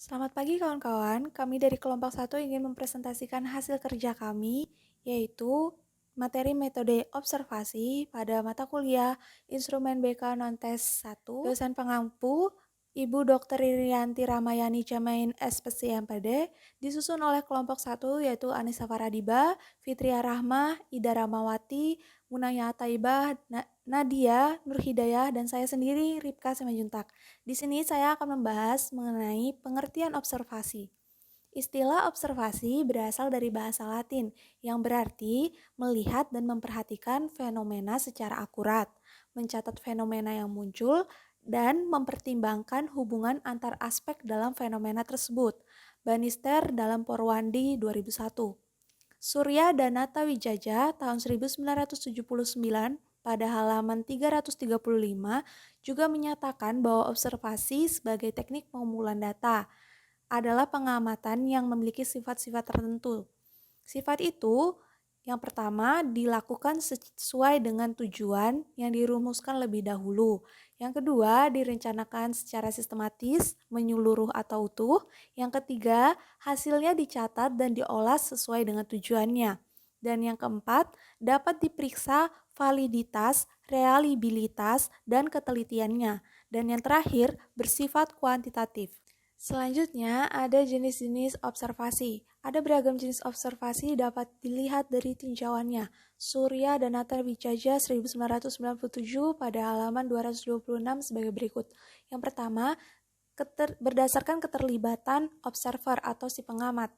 Selamat pagi kawan-kawan, kami dari kelompok 1 ingin mempresentasikan hasil kerja kami, yaitu materi metode observasi pada mata kuliah Instrumen BK Non-Tes 1. Dosen pengampu, Ibu Dr. Irianti Ramayani Jamain SPC MPD, disusun oleh kelompok 1 yaitu Anissa Faradiba, Fitria Rahmah, Ida Ramawati, Munaya Taibah, Nadia, Nur Hidayah, dan saya sendiri Ripka Simajuntak. Di sini saya akan membahas mengenai pengertian observasi. Istilah observasi berasal dari bahasa Latin yang berarti melihat dan memperhatikan fenomena secara akurat, mencatat fenomena yang muncul, dan mempertimbangkan hubungan antar aspek dalam fenomena tersebut. Bannister dalam Porwandi 2001. Surya Danata Wijaja tahun 1979 pada halaman 335 juga menyatakan bahwa observasi sebagai teknik pengumpulan data adalah pengamatan yang memiliki sifat-sifat tertentu. Sifat itu yang pertama dilakukan sesuai dengan tujuan yang dirumuskan lebih dahulu. Yang kedua direncanakan secara sistematis, menyeluruh atau utuh. Yang ketiga hasilnya dicatat dan diolah sesuai dengan tujuannya. Dan yang keempat dapat diperiksa validitas, reliabilitas, dan ketelitiannya. Dan yang terakhir bersifat kuantitatif. Selanjutnya, ada jenis-jenis observasi. Ada beragam jenis observasi dapat dilihat dari tinjauannya. Surya Danata Wijaja 1997 pada halaman 226 sebagai berikut. Yang pertama, berdasarkan keterlibatan observer atau si pengamat.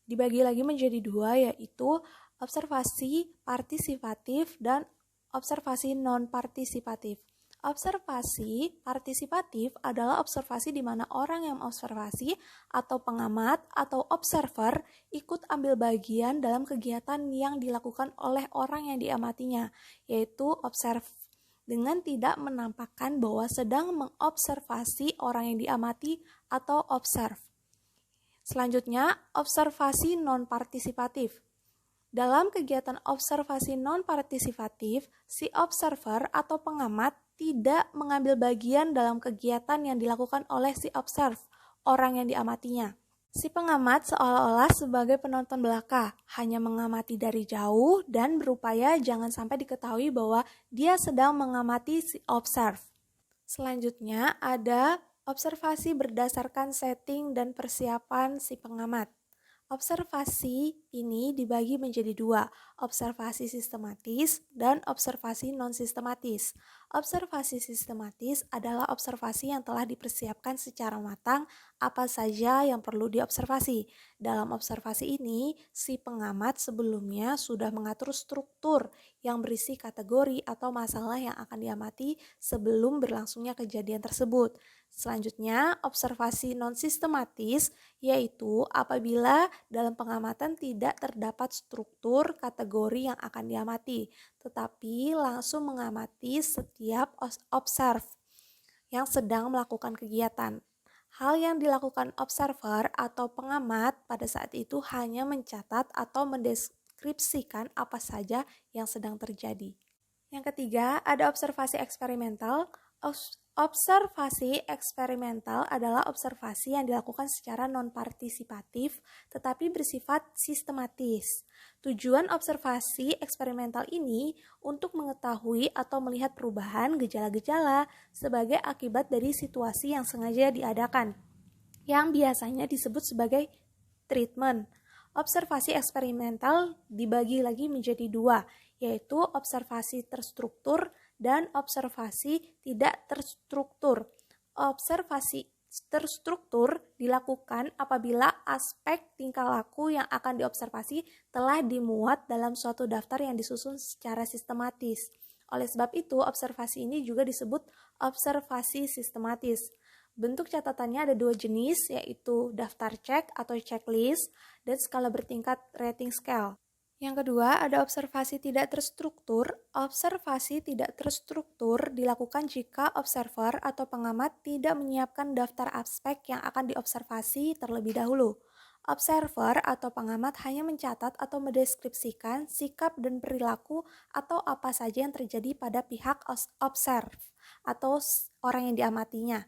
Dibagi lagi menjadi dua, yaitu observasi partisipatif dan observasi non-partisipatif. Observasi partisipatif adalah observasi di mana orang yang observasi atau pengamat atau observer ikut ambil bagian dalam kegiatan yang dilakukan oleh orang yang diamatinya, yaitu observe, dengan tidak menampakkan bahwa sedang mengobservasi orang yang diamati atau observe. Selanjutnya, observasi non-partisipatif. Dalam kegiatan observasi non-partisipatif, si observer atau pengamat tidak mengambil bagian dalam kegiatan yang dilakukan oleh si observe, orang yang diamatinya. Si pengamat seolah-olah sebagai penonton belaka, hanya mengamati dari jauh dan berupaya jangan sampai diketahui bahwa dia sedang mengamati si observe. Selanjutnya ada observasi berdasarkan setting dan persiapan si pengamat. Observasi ini dibagi menjadi dua, observasi sistematis dan observasi non-sistematis. Observasi sistematis adalah observasi yang telah dipersiapkan secara matang apa saja yang perlu diobservasi. Dalam observasi ini, si pengamat sebelumnya sudah mengatur struktur yang berisi kategori atau masalah yang akan diamati sebelum berlangsungnya kejadian tersebut. Selanjutnya, observasi non-sistematis yaitu apabila dalam pengamatan tidak terdapat struktur kategori yang akan diamati, tetapi langsung mengamati setiap observe yang sedang melakukan kegiatan. Hal yang dilakukan observer atau pengamat pada saat itu hanya mencatat atau mendeskripsikan apa saja yang sedang terjadi. Yang ketiga, ada observasi eksperimental. Observasi eksperimental adalah observasi yang dilakukan secara non-partisipatif tetapi bersifat sistematis. Tujuan observasi eksperimental ini untuk mengetahui atau melihat perubahan gejala-gejala sebagai akibat dari situasi yang sengaja diadakan, yang biasanya disebut sebagai treatment. Observasi eksperimental dibagi lagi menjadi dua, yaitu observasi terstruktur dan observasi tidak terstruktur. Observasi terstruktur dilakukan apabila aspek tingkah laku yang akan diobservasi telah dimuat dalam suatu daftar yang disusun secara sistematis. Oleh sebab itu, observasi ini juga disebut observasi sistematis. Bentuk catatannya ada dua jenis, yaitu daftar cek atau checklist dan skala bertingkat rating scale. Yang kedua, ada observasi tidak terstruktur. Observasi tidak terstruktur dilakukan jika observer atau pengamat tidak menyiapkan daftar aspek yang akan diobservasi terlebih dahulu. Observer atau pengamat hanya mencatat atau mendeskripsikan sikap dan perilaku atau apa saja yang terjadi pada pihak observe atau orang yang diamatinya.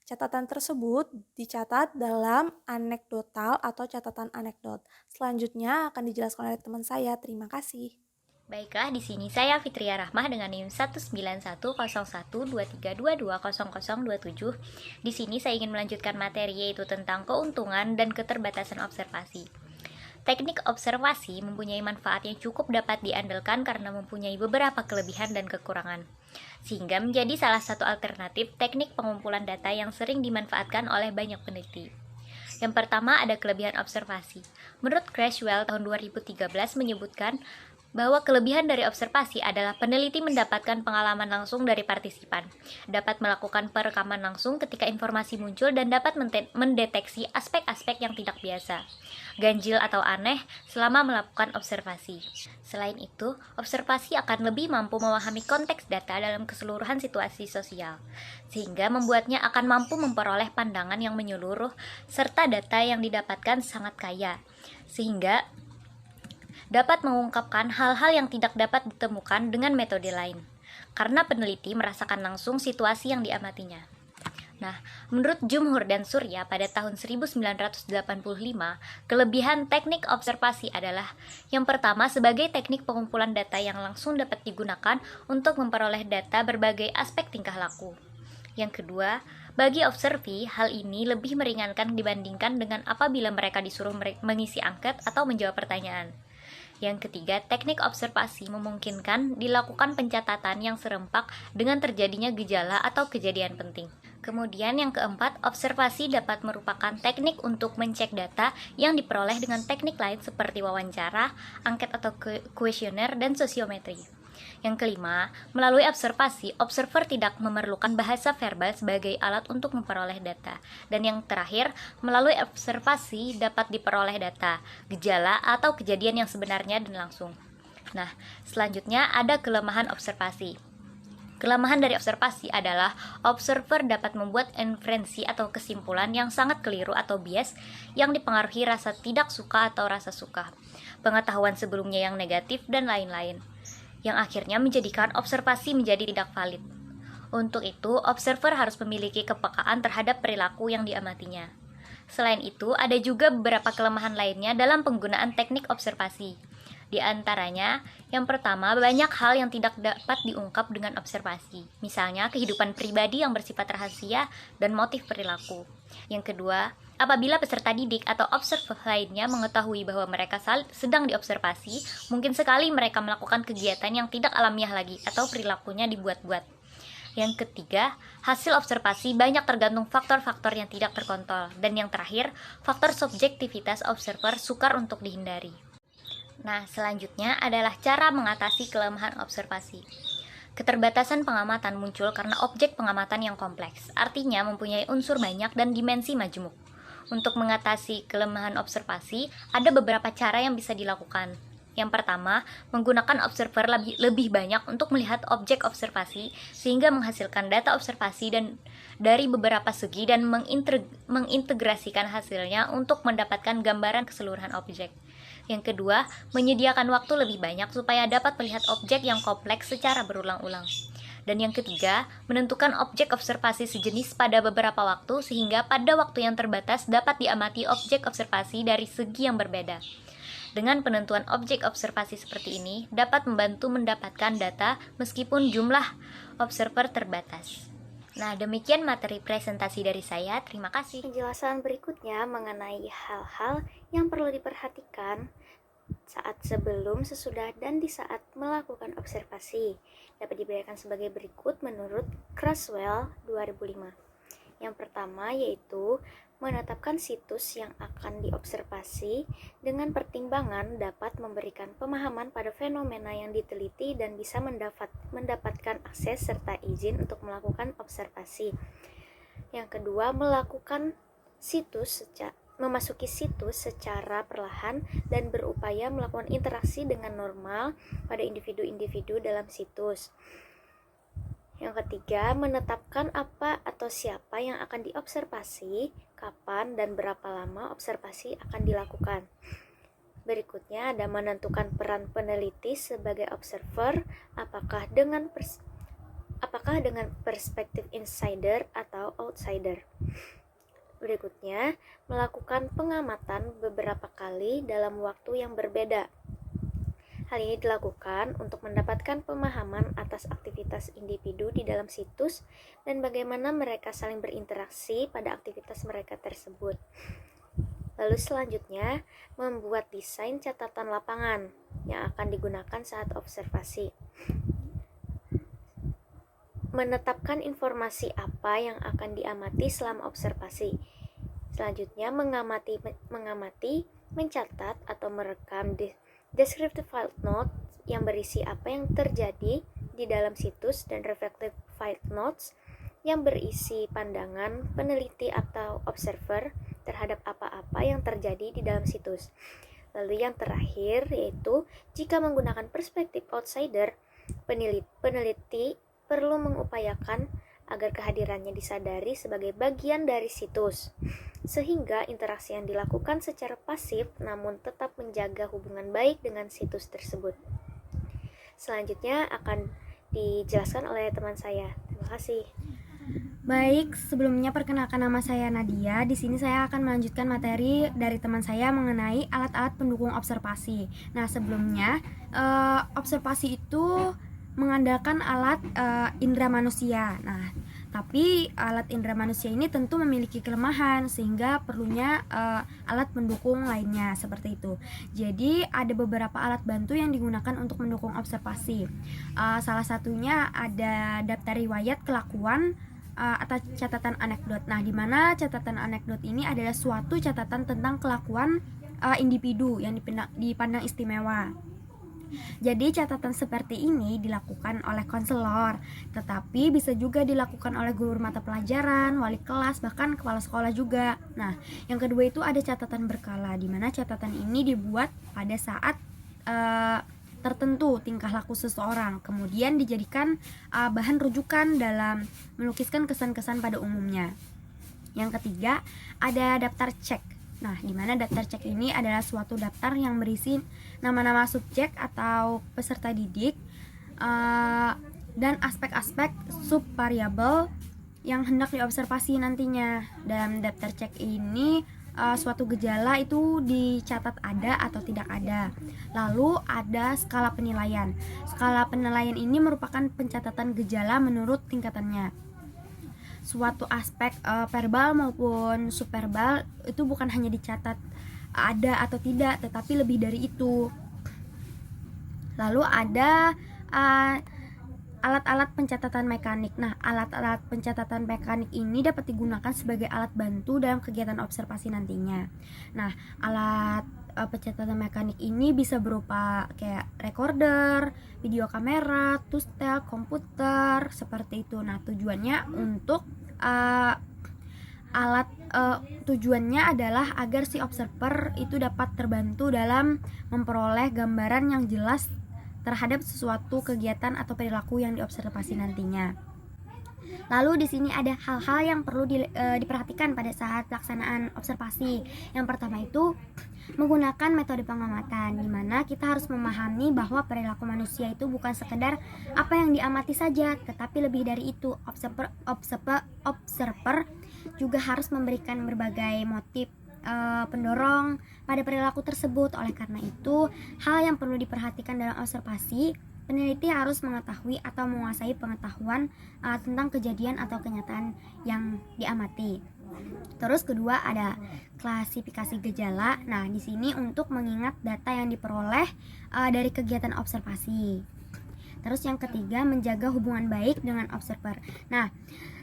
Catatan tersebut dicatat dalam anekdotal atau catatan anekdot. Selanjutnya akan dijelaskan oleh teman saya. Terima kasih. Baiklah, di sini saya Fitria Rahmah dengan NIM 191012322200027. Di sini saya ingin melanjutkan materi yaitu tentang keuntungan dan keterbatasan observasi. Teknik observasi mempunyai manfaat yang cukup dapat diandalkan karena mempunyai beberapa kelebihan dan kekurangan, sehingga menjadi salah satu alternatif teknik pengumpulan data yang sering dimanfaatkan oleh banyak peneliti. Yang pertama ada kelebihan observasi. Menurut Creswell tahun 2013 menyebutkan bahwa kelebihan dari observasi adalah peneliti mendapatkan pengalaman langsung dari partisipan, dapat melakukan perekaman langsung ketika informasi muncul dan dapat mendeteksi aspek-aspek yang tidak biasa, ganjil atau aneh selama melakukan observasi. Selain itu, observasi akan lebih mampu memahami konteks data dalam keseluruhan situasi sosial, sehingga membuatnya akan mampu memperoleh pandangan yang menyeluruh serta data yang didapatkan sangat kaya, sehingga dapat mengungkapkan hal-hal yang tidak dapat ditemukan dengan metode lain, karena peneliti merasakan langsung situasi yang diamatinya. Nah, menurut Jumhur dan Surya pada tahun 1985, kelebihan teknik observasi adalah yang pertama sebagai teknik pengumpulan data yang langsung dapat digunakan untuk memperoleh data berbagai aspek tingkah laku. Yang kedua, bagi observi, hal ini lebih meringankan dibandingkan dengan apabila mereka disuruh mengisi angket atau menjawab pertanyaan. Yang ketiga, teknik observasi memungkinkan dilakukan pencatatan yang serempak dengan terjadinya gejala atau kejadian penting. Kemudian yang keempat, observasi dapat merupakan teknik untuk mencek data yang diperoleh dengan teknik lain seperti wawancara, angket atau kuesioner, dan sosiometri. Yang kelima, melalui observasi, observer tidak memerlukan bahasa verbal sebagai alat untuk memperoleh data. Dan yang terakhir, melalui observasi dapat diperoleh data, gejala, atau kejadian yang sebenarnya dan langsung. Nah, selanjutnya ada kelemahan observasi. Kelemahan dari observasi adalah observer dapat membuat inferensi atau kesimpulan yang sangat keliru atau bias yang dipengaruhi rasa tidak suka atau rasa suka, pengetahuan sebelumnya yang negatif, dan lain-lain, yang akhirnya menjadikan observasi menjadi tidak valid. Untuk itu, observer harus memiliki kepekaan terhadap perilaku yang diamatinya. Selain itu, ada juga beberapa kelemahan lainnya dalam penggunaan teknik observasi. Di antaranya, yang pertama, banyak hal yang tidak dapat diungkap dengan observasi, misalnya kehidupan pribadi yang bersifat rahasia dan motif perilaku. Yang kedua, apabila peserta didik atau observer lainnya mengetahui bahwa mereka sedang diobservasi, mungkin sekali mereka melakukan kegiatan yang tidak alamiah lagi atau perilakunya dibuat-buat. Yang ketiga, hasil observasi banyak tergantung faktor-faktor yang tidak terkontrol. Dan yang terakhir, faktor subjektivitas observer sukar untuk dihindari. Nah, selanjutnya adalah cara mengatasi kelemahan observasi. Keterbatasan pengamatan muncul karena objek pengamatan yang kompleks, artinya mempunyai unsur banyak dan dimensi majemuk. Untuk mengatasi kelemahan observasi, ada beberapa cara yang bisa dilakukan. Yang pertama, menggunakan observer lebih banyak untuk melihat objek observasi sehingga menghasilkan data observasi dan dari beberapa segi dan mengintegrasikan hasilnya untuk mendapatkan gambaran keseluruhan objek. Yang kedua, menyediakan waktu lebih banyak supaya dapat melihat objek yang kompleks secara berulang-ulang. Dan yang ketiga, menentukan objek observasi sejenis pada beberapa waktu sehingga pada waktu yang terbatas dapat diamati objek observasi dari segi yang berbeda. Dengan penentuan objek observasi seperti ini, dapat membantu mendapatkan data meskipun jumlah observer terbatas. Nah, demikian materi presentasi dari saya. Terima kasih. Penjelasan berikutnya mengenai hal-hal yang perlu diperhatikan saat sebelum, sesudah, dan di saat melakukan observasi dapat diberikan sebagai berikut menurut Creswell 2005. Yang pertama yaitu menetapkan situs yang akan diobservasi dengan pertimbangan dapat memberikan pemahaman pada fenomena yang diteliti dan bisa mendapatkan akses serta izin untuk melakukan observasi. Yang kedua, memasuki situs secara perlahan dan berupaya melakukan interaksi dengan normal pada individu-individu dalam situs. Yang ketiga, menetapkan apa atau siapa yang akan diobservasi, kapan dan berapa lama observasi akan dilakukan. Berikutnya ada menentukan peran peneliti sebagai observer, apakah dengan Apakah dengan perspektif insider atau outsider? Berikutnya, melakukan pengamatan beberapa kali dalam waktu yang berbeda. Hal ini dilakukan untuk mendapatkan pemahaman atas aktivitas individu di dalam situs dan bagaimana mereka saling berinteraksi pada aktivitas mereka tersebut. Lalu selanjutnya, membuat desain catatan lapangan yang akan digunakan saat observasi. Menetapkan informasi apa yang akan diamati selama observasi. Selanjutnya, mengamati, mencatat atau merekam descriptive file notes yang berisi apa yang terjadi di dalam situs dan reflective file notes yang berisi pandangan peneliti atau observer terhadap apa-apa yang terjadi di dalam situs. Lalu yang terakhir yaitu jika menggunakan perspektif outsider, peneliti perlu mengupayakan agar kehadirannya disadari sebagai bagian dari situs, sehingga interaksi yang dilakukan secara pasif namun tetap menjaga hubungan baik dengan situs tersebut. Selanjutnya akan dijelaskan oleh teman saya. Terima kasih. Baik, sebelumnya perkenalkan nama saya Nadia. Di sini saya akan melanjutkan materi dari teman saya mengenai alat-alat pendukung observasi. Nah, sebelumnya observasi itu mengandalkan alat indera manusia. Nah, tapi alat indera manusia ini tentu memiliki kelemahan sehingga perlunya alat pendukung lainnya seperti itu. Jadi ada beberapa alat bantu yang digunakan untuk mendukung observasi. Salah satunya ada daftar riwayat kelakuan atau catatan anekdot. Nah, di mana catatan anekdot ini adalah suatu catatan tentang kelakuan individu yang dipandang istimewa. Jadi catatan seperti ini dilakukan oleh konselor, tetapi bisa juga dilakukan oleh guru mata pelajaran, wali kelas, bahkan kepala sekolah juga. Nah, yang kedua itu ada catatan berkala, di mana catatan ini dibuat pada saat tertentu tingkah laku seseorang, kemudian dijadikan bahan rujukan dalam melukiskan kesan-kesan pada umumnya. Yang ketiga ada daftar cek. Nah, di mana daftar cek ini adalah suatu daftar yang berisi nama-nama subjek atau peserta didik dan aspek-aspek subvariabel yang hendak diobservasi nantinya. Dalam daftar cek ini suatu gejala itu dicatat ada atau tidak ada. Lalu ada skala penilaian. Skala penilaian ini merupakan pencatatan gejala menurut tingkatannya. Suatu aspek verbal maupun subverbal itu bukan hanya dicatat ada atau tidak, tetapi lebih dari itu. Lalu ada alat-alat pencatatan mekanik. Nah, alat-alat pencatatan mekanik ini dapat digunakan sebagai alat bantu dalam kegiatan observasi nantinya. Nah, alat pencatatan mekanik ini bisa berupa kayak recorder, video kamera, tustel, komputer, seperti itu. Nah, tujuannya untuk tujuannya adalah agar si observer itu dapat terbantu dalam memperoleh gambaran yang jelas terhadap sesuatu kegiatan atau perilaku yang diobservasi nantinya. Lalu di sini ada hal-hal yang perlu diperhatikan pada saat pelaksanaan observasi. Yang pertama itu menggunakan metode pengamatan, di mana kita harus memahami bahwa perilaku manusia itu bukan sekedar apa yang diamati saja, tetapi lebih dari itu. Observer juga harus memberikan berbagai motif pendorong pada perilaku tersebut. Oleh karena itu, hal yang perlu diperhatikan dalam observasi, peneliti harus mengetahui atau menguasai pengetahuan tentang kejadian atau kenyataan yang diamati. Terus kedua ada klasifikasi gejala. Nah, di sini untuk mengingat data yang diperoleh dari kegiatan observasi. Terus yang ketiga, menjaga hubungan baik dengan observer. Nah,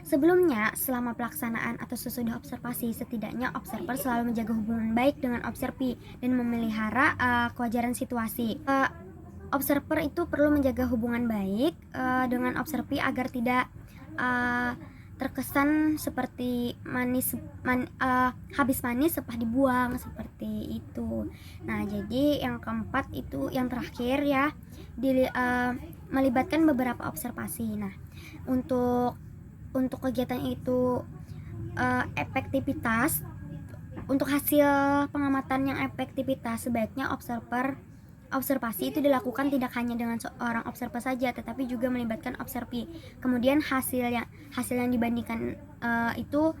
sebelumnya, selama pelaksanaan atau sesudah observasi, setidaknya observer selalu menjaga hubungan baik dengan observi dan memelihara kewajaran situasi. Observer itu perlu menjaga hubungan baik dengan observi agar tidak terkesan seperti habis manis sepah dibuang, seperti itu. Nah, jadi yang keempat itu yang terakhir ya, melibatkan beberapa observasi. Nah, untuk kegiatan itu efektivitas, untuk hasil pengamatan yang efektivitas, sebaiknya observer observasi itu dilakukan tidak hanya dengan seorang observer saja, tetapi juga melibatkan observi. Kemudian hasil yang dibandingkan itu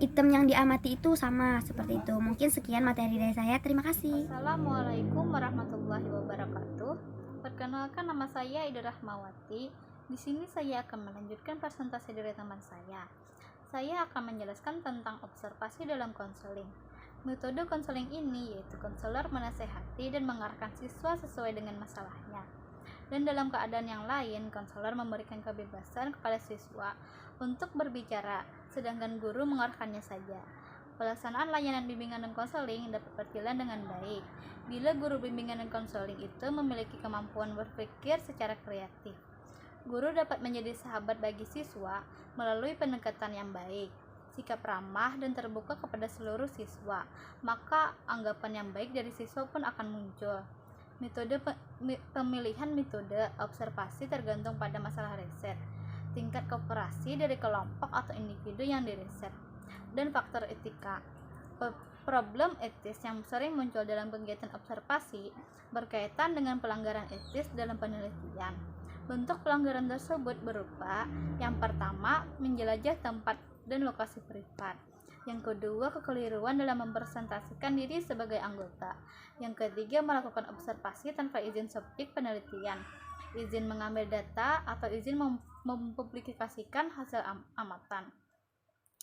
item yang diamati itu sama, seperti itu. Mungkin sekian materi dari saya. Terima kasih. Assalamualaikum warahmatullahi wabarakatuh. Perkenalkan, nama saya Ida Rahmawati. Di sini saya akan melanjutkan presentasi dari teman saya. Saya akan menjelaskan tentang observasi dalam konseling. Metode konseling ini yaitu konselor menasehati dan mengarahkan siswa sesuai dengan masalahnya. Dan dalam keadaan yang lain, konselor memberikan kebebasan kepada siswa untuk berbicara, sedangkan guru mengarahkannya saja. Pelaksanaan layanan bimbingan dan konseling dapat berjalan dengan baik bila guru bimbingan dan konseling itu memiliki kemampuan berpikir secara kreatif. Guru dapat menjadi sahabat bagi siswa melalui pendekatan yang baik, sikap ramah dan terbuka kepada seluruh siswa, maka anggapan yang baik dari siswa pun akan muncul. Pemilihan metode observasi tergantung pada masalah riset, tingkat kooperasi dari kelompok atau individu yang diriset, dan faktor etika. Problem etis yang sering muncul dalam kegiatan observasi berkaitan dengan pelanggaran etis dalam penelitian. Bentuk pelanggaran tersebut berupa: yang pertama, menjelajah tempat dan lokasi privat; yang kedua, kekeliruan dalam mempresentasikan diri sebagai anggota; yang ketiga, melakukan observasi tanpa izin subjek penelitian, izin mengambil data, atau izin mempublikasikan hasil amatan;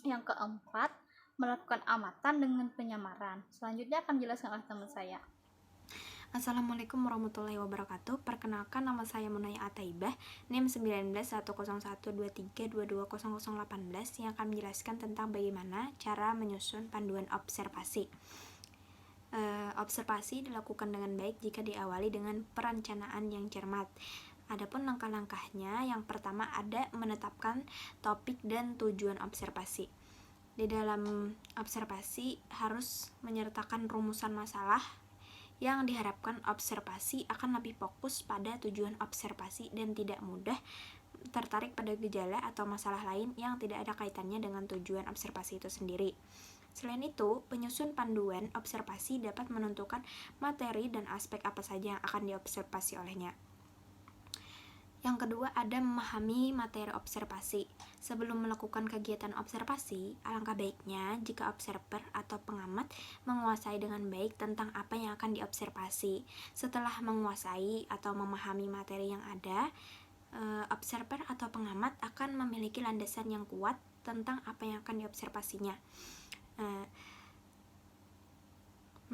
yang keempat, melakukan amatan dengan penyamaran. Selanjutnya akan dijelaskan oleh teman saya. Assalamualaikum warahmatullahi wabarakatuh. Perkenalkan, nama saya Munaya Ataibah, NIM 19.10123220018, yang akan menjelaskan tentang bagaimana cara menyusun panduan observasi. Observasi dilakukan dengan baik jika diawali dengan perencanaan yang cermat. Adapun langkah-langkahnya, yang pertama ada menetapkan topik dan tujuan observasi. Di dalam observasi harus menyertakan rumusan masalah yang diharapkan observasi akan lebih fokus pada tujuan observasi dan tidak mudah tertarik pada gejala atau masalah lain yang tidak ada kaitannya dengan tujuan observasi itu sendiri. Selain itu, penyusun panduan observasi dapat menentukan materi dan aspek apa saja yang akan diobservasi olehnya. Yang kedua ada memahami materi observasi. Sebelum melakukan kegiatan observasi, alangkah baiknya jika observer atau pengamat menguasai dengan baik tentang apa yang akan diobservasi. Setelah menguasai atau memahami materi yang ada, observer atau pengamat akan memiliki landasan yang kuat tentang apa yang akan diobservasinya.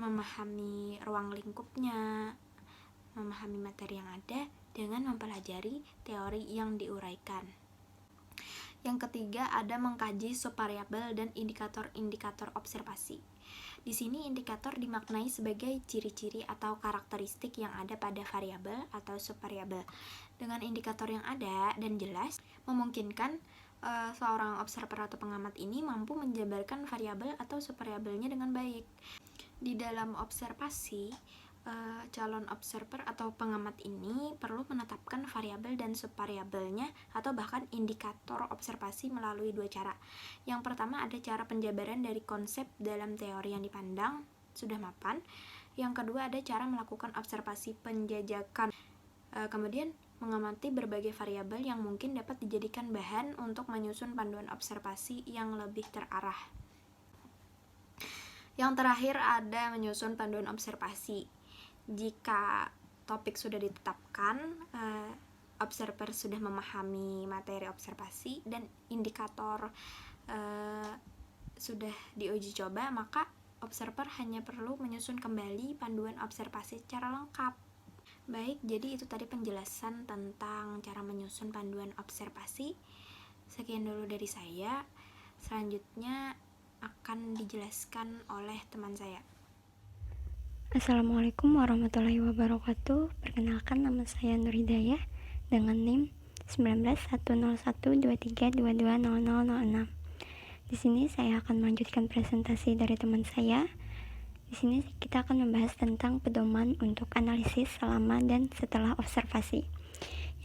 Memahami ruang lingkupnya, memahami materi yang ada dengan mempelajari teori yang diuraikan. Yang ketiga ada mengkaji subvariabel dan indikator-indikator observasi. Di sini indikator dimaknai sebagai ciri-ciri atau karakteristik yang ada pada variabel atau subvariabel. Dengan indikator yang ada dan jelas, memungkinkan seorang observer atau pengamat ini mampu menjabarkan variabel atau subvariabelnya dengan baik. Di dalam observasi, calon observer atau pengamat ini perlu menetapkan variabel dan subvariabelnya atau bahkan indikator observasi melalui dua cara. Yang pertama ada cara penjabaran dari konsep dalam teori yang dipandang, sudah mapan. Yang kedua ada cara melakukan observasi penjajakan. Kemudian mengamati berbagai variabel yang mungkin dapat dijadikan bahan untuk menyusun panduan observasi yang lebih terarah. Yang terakhir ada menyusun panduan observasi. Jika topik sudah ditetapkan, observer sudah memahami materi observasi dan indikator sudah diuji coba, maka observer hanya perlu menyusun kembali panduan observasi secara lengkap. Baik, jadi itu tadi penjelasan tentang cara menyusun panduan observasi. Sekian dulu dari saya. Selanjutnya akan dijelaskan oleh teman saya. Assalamualaikum warahmatullahi wabarakatuh. Perkenalkan, nama saya Nur Hidayah dengan NIM 19.10123220006. Di sini saya akan melanjutkan presentasi dari teman saya. Di sini kita akan membahas tentang pedoman untuk analisis selama dan setelah observasi.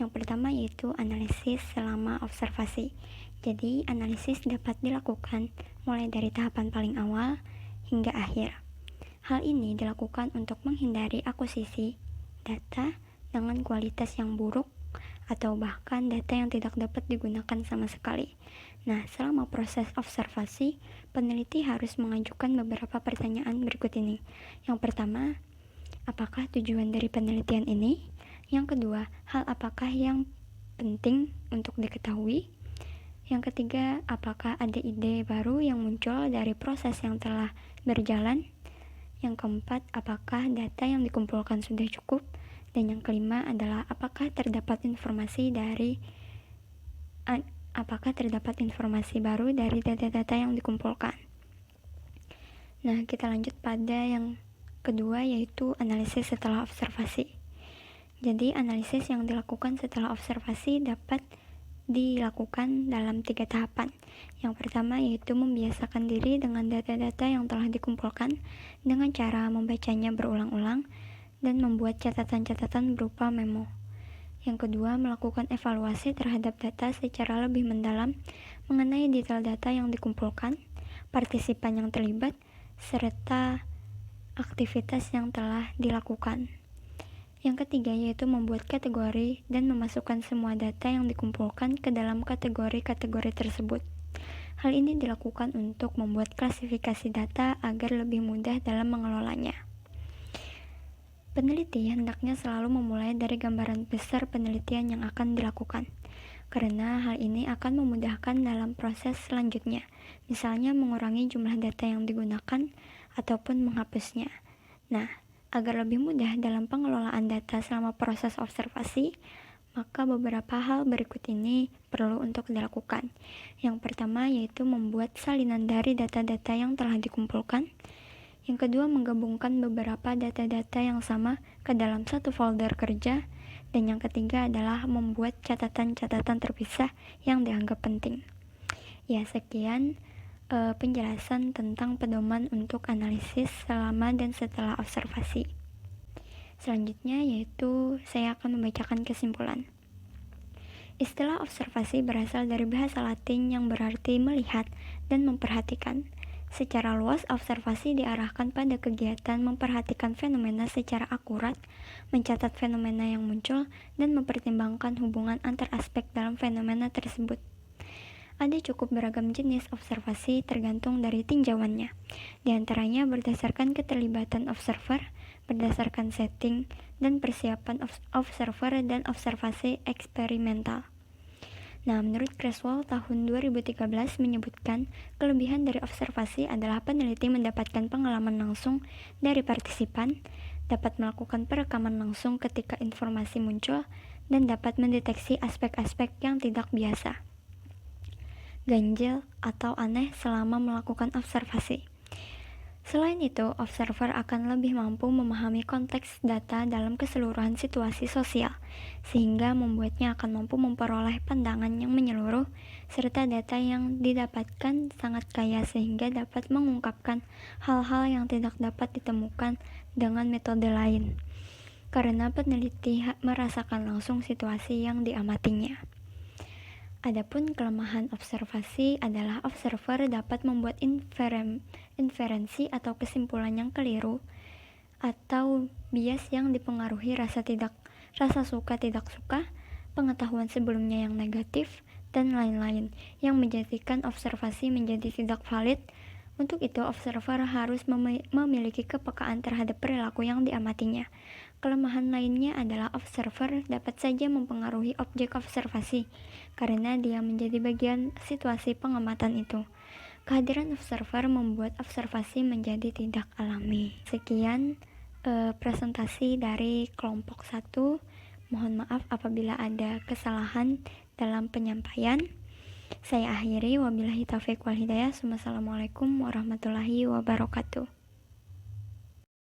Yang pertama yaitu analisis selama observasi. Jadi, analisis dapat dilakukan mulai dari tahapan paling awal hingga akhir. Hal ini dilakukan untuk menghindari akuisisi data dengan kualitas yang buruk atau bahkan data yang tidak dapat digunakan sama sekali. Nah, selama proses observasi, peneliti harus mengajukan beberapa pertanyaan berikut ini. Yang pertama, apakah tujuan dari penelitian ini? Yang kedua, hal apakah yang penting untuk diketahui? Yang ketiga, apakah ada ide baru yang muncul dari proses yang telah berjalan? Yang keempat, apakah data yang dikumpulkan sudah cukup? Dan yang kelima adalah apakah terdapat informasi baru dari data-data yang dikumpulkan. Nah, kita lanjut pada yang kedua, yaitu analisis setelah observasi. Jadi, analisis yang dilakukan setelah observasi dapat dilakukan dalam 3 tahapan. Yang pertama yaitu membiasakan diri dengan data-data yang telah dikumpulkan dengan cara membacanya berulang-ulang dan membuat catatan-catatan berupa memo. Yang kedua, melakukan evaluasi terhadap data secara lebih mendalam mengenai detail data yang dikumpulkan, partisipan yang terlibat, serta aktivitas yang telah dilakukan. Yang ketiga yaitu membuat kategori dan memasukkan semua data yang dikumpulkan ke dalam kategori-kategori tersebut. Hal ini dilakukan untuk membuat klasifikasi data agar lebih mudah dalam mengelolanya. Peneliti hendaknya selalu memulai dari gambaran besar penelitian yang akan dilakukan, karena hal ini akan memudahkan dalam proses selanjutnya, misalnya mengurangi jumlah data yang digunakan ataupun menghapusnya. Nah, agar lebih mudah dalam pengelolaan data selama proses observasi, maka beberapa hal berikut ini perlu untuk dilakukan. Yang pertama yaitu membuat salinan dari data-data yang telah dikumpulkan. Yang kedua, menggabungkan beberapa data-data yang sama ke dalam satu folder kerja. Dan yang ketiga adalah membuat catatan-catatan terpisah yang dianggap penting. Ya, sekian penjelasan tentang pedoman untuk analisis selama dan setelah observasi. Selanjutnya yaitu saya akan membacakan kesimpulan. Istilah observasi berasal dari bahasa Latin yang berarti melihat dan memperhatikan. Secara luas, observasi diarahkan pada kegiatan memperhatikan fenomena secara akurat, mencatat fenomena yang muncul, dan mempertimbangkan hubungan antar aspek dalam fenomena tersebut. Ada cukup beragam jenis observasi tergantung dari tinjauannya. Di antaranya berdasarkan keterlibatan observer, berdasarkan setting, dan persiapan observer dan observasi eksperimental. Nah, menurut Creswell tahun 2013 menyebutkan kelebihan dari observasi adalah peneliti mendapatkan pengalaman langsung dari partisipan, dapat melakukan perekaman langsung ketika informasi muncul, dan dapat mendeteksi aspek-aspek yang tidak biasa, ganjil, atau aneh selama melakukan observasi. Selain itu, observer akan lebih mampu memahami konteks data dalam keseluruhan situasi sosial, sehingga membuatnya akan mampu memperoleh pandangan yang menyeluruh, serta data yang didapatkan sangat kaya sehingga dapat mengungkapkan hal-hal yang tidak dapat ditemukan dengan metode lain, karena peneliti merasakan langsung situasi yang diamatinya. Adapun kelemahan observasi adalah observer dapat membuat inferensi atau kesimpulan yang keliru atau bias yang dipengaruhi rasa suka tidak suka, pengetahuan sebelumnya yang negatif, dan lain-lain yang menjadikan observasi menjadi tidak valid. Untuk itu, observer harus memiliki kepekaan terhadap perilaku yang diamatinya. Kelemahan lainnya adalah observer dapat saja mempengaruhi objek observasi karena dia menjadi bagian situasi pengamatan itu. Kehadiran observer membuat observasi menjadi tidak alami. Sekian presentasi dari kelompok 1. Mohon maaf apabila ada kesalahan dalam penyampaian. Saya akhiri, wabillahi taufiq wal hidayah. Wassalamualaikum warahmatullahi wabarakatuh.